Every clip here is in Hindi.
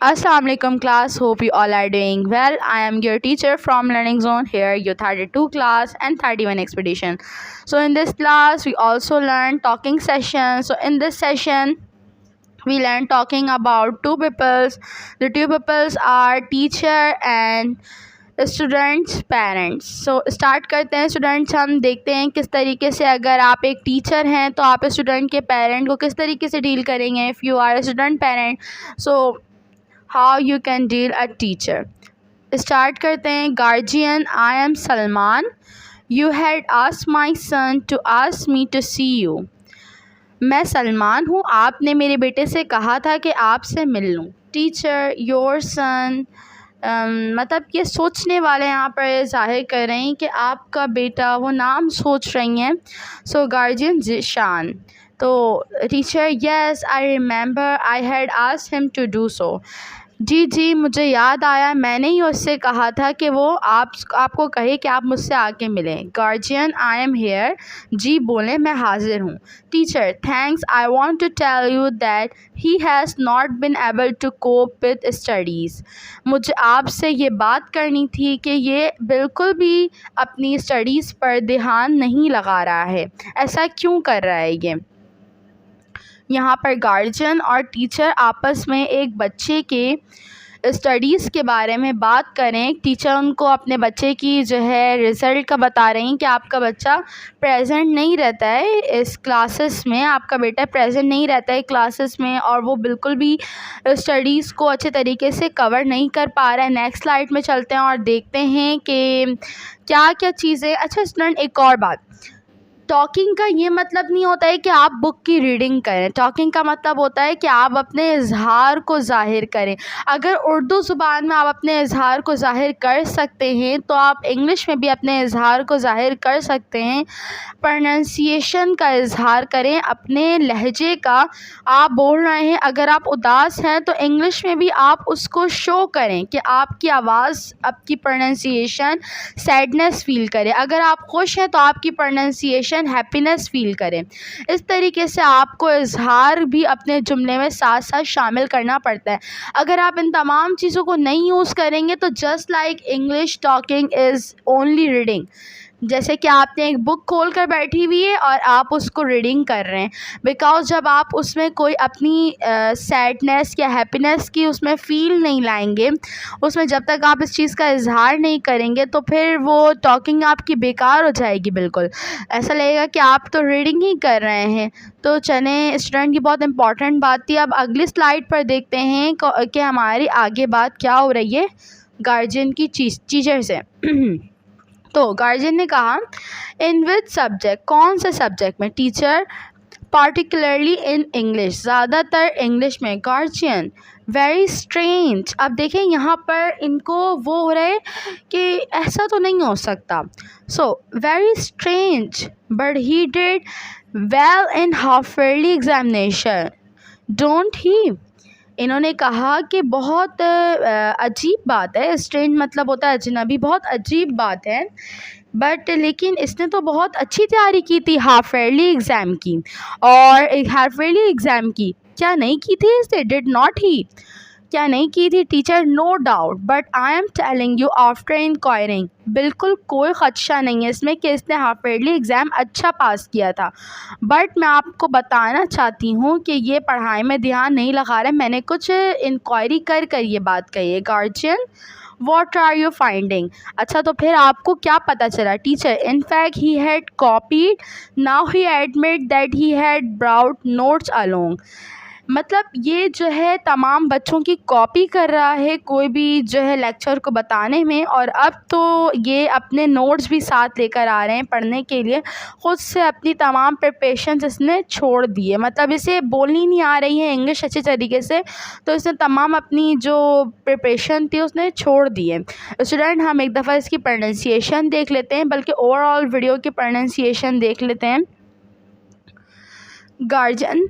Assalamu alaikum class. Hope you all are doing well. I am your teacher from Learning Zone here, your 32 class and 31 expedition. So in this class we also learn talking session. So in this session we learn talking about two peoples. The two peoples are teacher and students parents. So start करते हैं स्टूडेंट्स. हम देखते हैं किस तरीके से अगर आप एक टीचर हैं तो आप स्टूडेंट के पेरेंट को किस तरीके से डील करेंगे. If you are a student parent, so how you can deal a teacher. Start करते हैं. Guardian, I am Salman. You had asked my son to ask me to see you. मैं सलमान हूँ, आपने मेरे बेटे से कहा था कि आपसे मिल लूँ. Teacher, your son. मतलब ये सोचने वाले यहाँ पर ज़ाहिर कर रहे हैं कि आपका बेटा, वो नाम सोच रही हैं. So guardian, Zeeshan. तो teacher, yes I remember I had asked him to do so. जी मुझे याद आया, मैंने ही उससे कहा था कि वो आपको कहे कि आप मुझसे आके मिलें. Guardian, I am here. जी बोलें, मैं हाजिर हूँ. Teacher, thanks. I want to tell you that he has not been able to cope with studies. मुझे आपसे ये बात करनी थी कि ये बिल्कुल भी अपनी स्टडीज़ पर ध्यान नहीं लगा रहा है. ऐसा क्यों कर रहा है ये. यहाँ पर गार्जियन और टीचर आपस में एक बच्चे के स्टडीज़ के बारे में बात करें. टीचर उनको अपने बच्चे की जो है रिज़ल्ट का बता रही हैं कि आपका बच्चा प्रेजेंट नहीं रहता है इस क्लासेस में, आपका बेटा प्रेजेंट नहीं रहता है क्लासेस में और वो बिल्कुल भी स्टडीज़ को अच्छे तरीके से कवर नहीं कर पा रहा है. नेक्स्ट स्लाइड में चलते हैं और देखते हैं कि क्या क्या चीज़ें. अच्छा स्टूडेंट, एक और बात. टॉकिंग का ये मतलब नहीं होता है कि आप बुक की रीडिंग करें. टॉकिंग का मतलब होता है कि आप अपने इजहार को ज़ाहिर करें. अगर उर्दू ज़ुबान में आप अपने इजहार को ज़ाहिर कर सकते हैं तो आप इंग्लिश में भी अपने इजहार को ज़ाहिर कर सकते हैं. प्रोनाउंसिएशन का इजहार करें, अपने लहजे का. आप बोल रहे हैं, अगर आप उदास हैं तो इंग्लिश में भी आप उसको शो करें कि आपकी आवाज़, आपकी प्रोनाउंसिएशन सैडनेस फील करे. अगर आप खुश हैं तो आपकी प्रोनाउंसिएशन हैप्पीनेस फील करें. इस तरीके से आपको इजहार भी अपने जुमले में साथ साथ शामिल करना पड़ता है. अगर आप इन तमाम चीज़ों को नहीं यूज़ करेंगे तो just like English talking is only reading. जैसे कि आपने एक बुक खोल कर बैठी हुई है और आप उसको रीडिंग कर रहे हैं. बिकॉज़ जब आप उसमें कोई अपनी सैडनेस या हैप्पीनेस की उसमें फ़ील नहीं लाएंगे, उसमें जब तक आप इस चीज़ का इजहार नहीं करेंगे तो फिर वो टॉकिंग आपकी बेकार हो जाएगी. बिल्कुल ऐसा लगेगा कि आप तो रीडिंग ही कर रहे हैं. तो चलें, स्टूडेंट की बहुत इंपॉर्टेंट बात थी. अब अगली स्लाइड पर देखते हैं कि हमारी आगे बात क्या हो रही है गार्जियन की टीचर से. तो गार्जियन ने कहा, इन विच सब्जेक्ट, कौन से सब्जेक्ट में. टीचर, पार्टिकुलरली इन इंग्लिश, ज़्यादातर इंग्लिश में. Guardian, very strange. अब देखें यहाँ पर इनको वो हो रहा है कि ऐसा तो नहीं हो सकता. So very strange but he did well in half yearly examination, don't he. इन्होंने कहा कि बहुत अजीब बात है. स्ट्रेंज मतलब होता है अजनबी. बहुत अजीब बात है बट लेकिन इसने तो बहुत अच्छी तैयारी की थी हाफ ईयरली एग्ज़ाम की. और हाफ ईयरली एग्ज़ाम की क्या नहीं की थी इसने. डिड नॉट ही, क्या नहीं की थी. Teacher, no doubt but I am telling you after inquiring. बिल्कुल कोई ख़दशा नहीं है इसमें कि इसने हाफ ईयरली एग्ज़ाम अच्छा पास किया था. बट मैं आपको बताना चाहती हूँ कि ये पढ़ाई में ध्यान नहीं लगा रहा है. मैंने कुछ इंक्वायरी कर कर ये बात कही है. Guardian, what are you finding. अच्छा तो फिर आपको क्या पता चला. Teacher, in fact he had copied, now he admit that he had brought notes along. मतलब ये जो है तमाम बच्चों की कॉपी कर रहा है कोई भी जो है लेक्चर को बताने में, और अब तो ये अपने नोट्स भी साथ लेकर आ रहे हैं पढ़ने के लिए. ख़ुद से अपनी तमाम प्रिपरेशंस इसने छोड़ दी है. मतलब इसे बोलनी नहीं आ रही है इंग्लिश अच्छे तरीके से, तो इसने तमाम अपनी जो प्रिपरेशन थी उसने छोड़ दी है. स्टूडेंट, हम एक दफ़ा इसकी प्रोनाउंसिएशन देख लेते हैं, बल्कि ओवरऑल वीडियो की प्रोनाउंसिएशन देख लेते हैं. Guardian,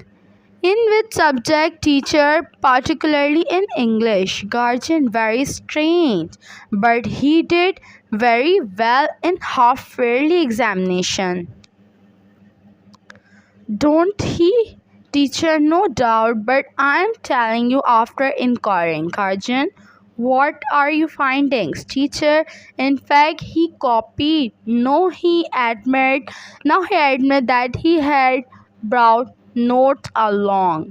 in which subject. Teacher, particularly in English. Guardian, very strange but he did very well in half yearly examination, don't he. Teacher, no doubt, but I am telling you after inquiring. Guardian, what are your findings? Teacher, in fact, he copied. No, he admit that he had brought notes along.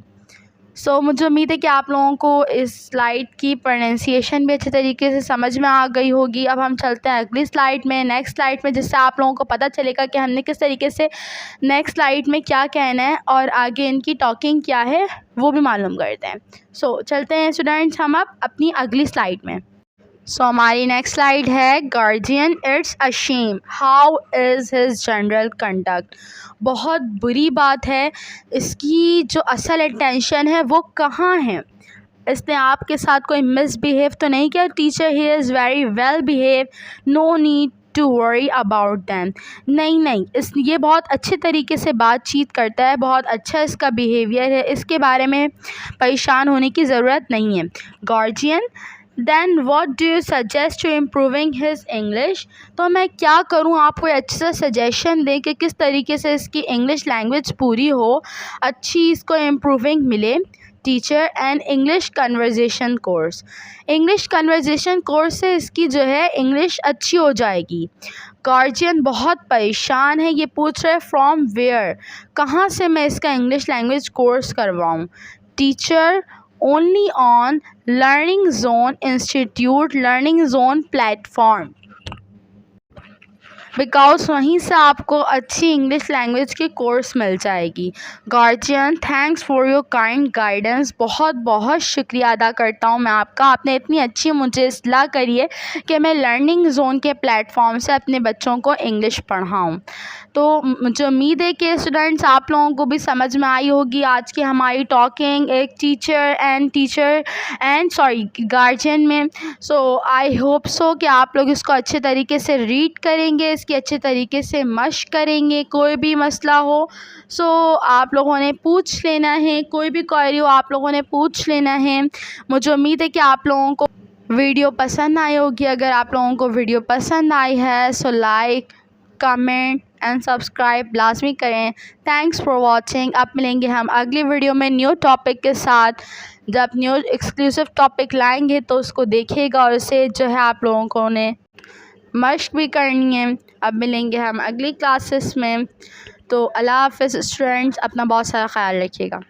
मुझे उम्मीद है कि आप लोगों को इस स्लाइड की प्रोनाउंसिएशन भी अच्छे तरीके से समझ में आ गई होगी। अब हम चलते हैं अगली स्लाइड में, नेक्स्ट स्लाइड में, जिससे आप लोगों को पता चलेगा कि हमने किस तरीके से नेक्स्ट स्लाइड में क्या कहना है और आगे इनकी टॉकिंग क्या है वो भी मालूम करते हैं। चलते हैं स्टूडेंट्स हम अब अपनी अगली स्लाइड में। हमारी नेक्स्ट स्लाइड है guardian, it's a shame, how is his general conduct. बहुत बुरी बात है, इसकी जो असल इंटेंशन है वो कहाँ है। इसने आपके साथ कोई मिसबिहेव तो नहीं किया। Teacher, he is very well behave, no need to worry about them. नहीं, ये बहुत अच्छे तरीके से बातचीत करता है, बहुत अच्छा इसका बिहेवियर है, इसके बारे में परेशान होने की ज़रूरत नहीं है। Guardian, then what do you suggest to improving his English. तो मैं क्या करूँ, आप कोई अच्छा सजेशन दें कि किस तरीके से इसकी इंग्लिश लैंग्वेज पूरी हो, अच्छी इसको इम्प्रूविंग मिले। Teacher, and English conversation course. English conversation course से इसकी जो है इंग्लिश अच्छी हो जाएगी। गार्जियन बहुत परेशान है, ये पूछ रहे फ्रॉम वेयर, कहाँ से मैं इसका इंग्लिश लैंग्वेज कोर्स करवाऊँ। Teacher, only on Learning Zone Institute Learning Zone platform, because वहीं से आपको अच्छी इंग्लिश लैंग्वेज की कोर्स मिल जाएगी। Guardian, thanks for your kind guidance, बहुत बहुत शुक्रिया अदा करता हूँ मैं आपका, आपने इतनी अच्छी मुझे इस्लाह करी है कि मैं लर्निंग जोन के प्लेटफॉर्म से अपने बच्चों को इंग्लिश पढ़ाऊँ। तो मुझे उम्मीद है कि स्टूडेंट्स आप लोगों को भी समझ में आई होगी आज की हमारी टॉकिंग एक टीचर एंड गार्जियन में। आई होप सो कि आप लोग इसको अच्छे तरीके से रीड करेंगे, इसकी अच्छे तरीके से मश्क करेंगे। कोई भी मसला हो आप लोगों ने पूछ लेना है, कोई भी क्वेरी हो आप लोगों ने पूछ लेना है। मुझे उम्मीद है कि आप लोगों को वीडियो पसंद आई होगी। अगर आप लोगों को वीडियो पसंद आई है लाइक, कमेंट एंड सब्सक्राइब लाजमी करें। Thanks for watching. अब मिलेंगे हम अगली वीडियो में न्यू टॉपिक के साथ। जब न्यू एक्सक्लूसिव टॉपिक लाएंगे तो उसको देखिएगा और उसे जो है आप लोगों को ने मश्क भी करनी है। अब मिलेंगे हम अगली क्लासेस में। तो अल्लाह हाफ़िज़ स्टूडेंट्स, अपना बहुत सारा ख्याल रखिएगा।